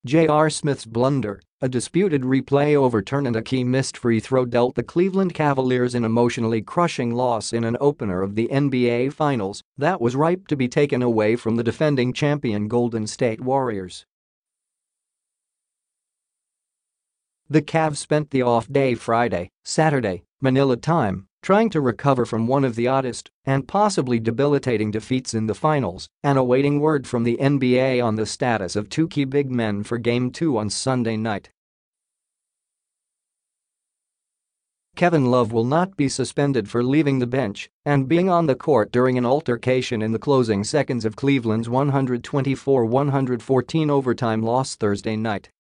J.R. Smith's blunder, a disputed replay overturn and a key missed free throw dealt the Cleveland Cavaliers an emotionally crushing loss in an opener of the NBA Finals that was ripe to be taken away from the defending champion Golden State Warriors. The Cavs spent the off-day Friday, Saturday, Manila time, trying to recover from one of the oddest and possibly debilitating defeats in the finals and awaiting word from the NBA on the status of two key big men for Game 2 on Sunday night. Kevin Love will not be suspended for leaving the bench and being on the court during an altercation in the closing seconds of Cleveland's 124-114 overtime loss Thursday night.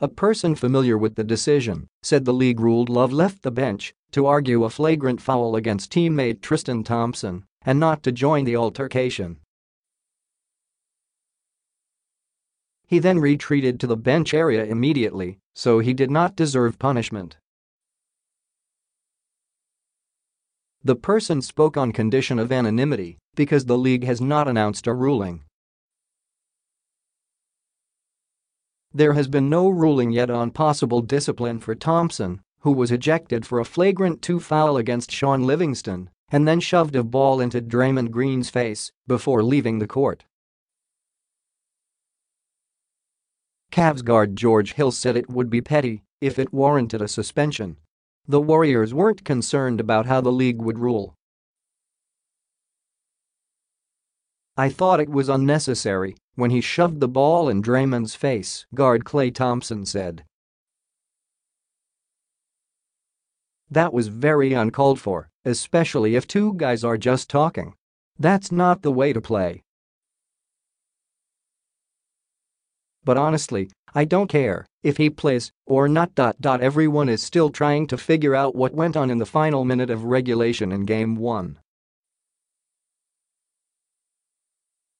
A person familiar with the decision said the league ruled Love left the bench to argue a flagrant foul against teammate Tristan Thompson and not to join the altercation. He then retreated to the bench area immediately, so he did not deserve punishment. The person spoke on condition of anonymity because the league has not announced a ruling. There has been no ruling yet on possible discipline for Thompson, who was ejected for a flagrant 2 foul against Shaun Livingston and then shoved a ball into Draymond Green's face before leaving the court. Cavs guard George Hill said it would be petty if it warranted a suspension. The Warriors weren't concerned about how the league would rule. "I thought it was unnecessary when he shoved the ball in Draymond's face," guard Klay Thompson said. "That was very uncalled for, especially if two guys are just talking. That's not the way to play. But honestly, I don't care if he plays or not. Everyone is still trying to figure out what went on in the final minute of regulation in Game 1.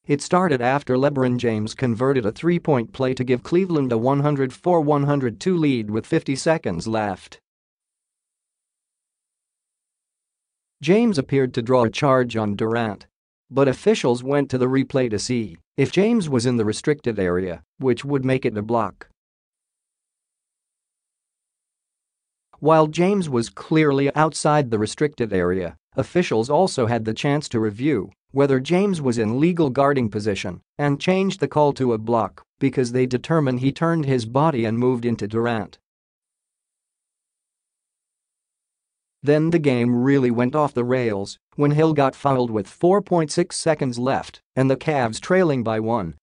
It started after LeBron James converted a three-point play to give Cleveland a 104-102 lead with 50 seconds left. James appeared to draw a charge on Durant, but officials went to the replay to see if James was in the restricted area, which would make it a block. While James was clearly outside the restricted area, officials also had the chance to review whether James was in legal guarding position and changed the call to a block because they determined he turned his body and moved into Durant. Then the game really went off the rails when Hill got fouled with 4.6 seconds left and the Cavs trailing by 1.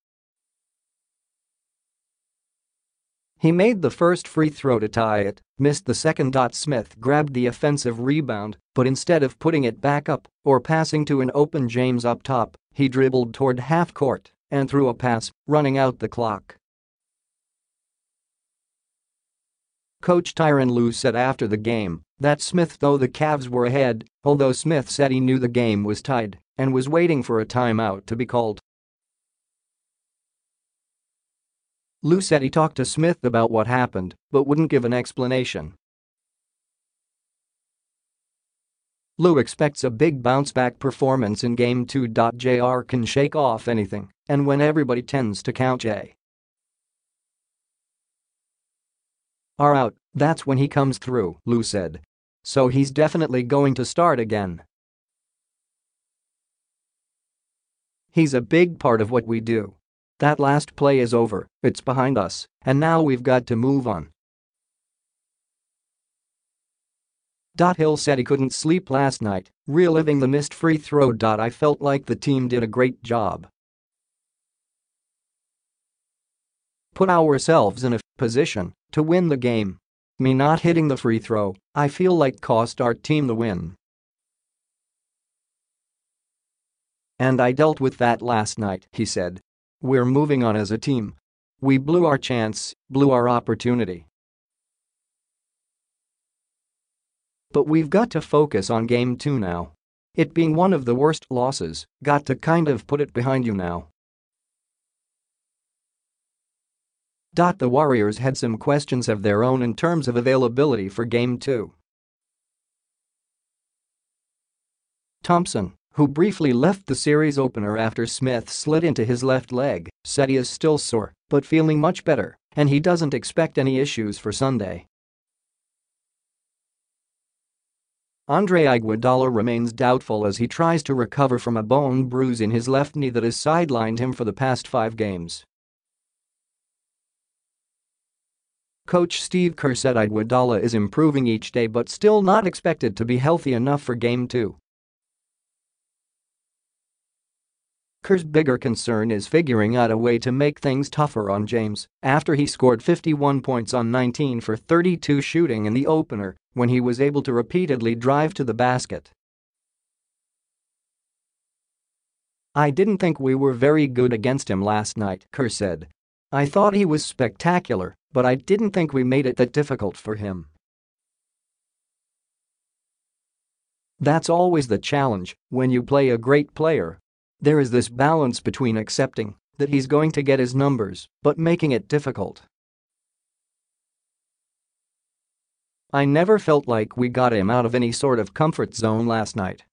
He made the first free throw to tie it, missed the second. Smith grabbed the offensive rebound, but instead of putting it back up or passing to an open James up top, he dribbled toward half court and threw a pass, running out the clock. Coach Tyronn Lue said after the game that Smith thought the Cavs were ahead, although Smith said he knew the game was tied and was waiting for a timeout to be called. Lue said he talked to Smith about what happened but wouldn't give an explanation. Lue expects a big bounce-back performance in Game 2. JR can shake off anything, and when everybody tends to count J. are out, that's when he comes through, Lue said. So he's definitely going to start again. He's a big part of what we do. That last play is over, it's behind us, and now we've got to move on. Hill said he couldn't sleep last night, reliving the missed free throw. I felt like the team did a great job. Put ourselves in a position to win the game. Me not hitting the free throw, I feel like cost our team the win. And I dealt with that last night, he said. We're moving on as a team. We blew our chance, blew our opportunity. But we've got to focus on Game 2 now. It being one of the worst losses, got to kind of put it behind you now. The Warriors had some questions of their own in terms of availability for Game 2. Thompson, who briefly left the series opener after Smith slid into his left leg, said he is still sore but feeling much better and he doesn't expect any issues for Sunday. Andre Iguodala remains doubtful as he tries to recover from a bone bruise in his left knee that has sidelined him for the past 5 games. Coach Steve Kerr said Iguodala is improving each day but still not expected to be healthy enough for Game 2. Kerr's bigger concern is figuring out a way to make things tougher on James after he scored 51 points on 19 for 32 shooting in the opener when he was able to repeatedly drive to the basket. "I didn't think we were very good against him last night," Kerr said. "I thought he was spectacular, but I didn't think we made it that difficult for him." That's always the challenge when you play a great player. There is this balance between accepting that he's going to get his numbers but making it difficult. "I never felt like we got him out of any sort of comfort zone last night.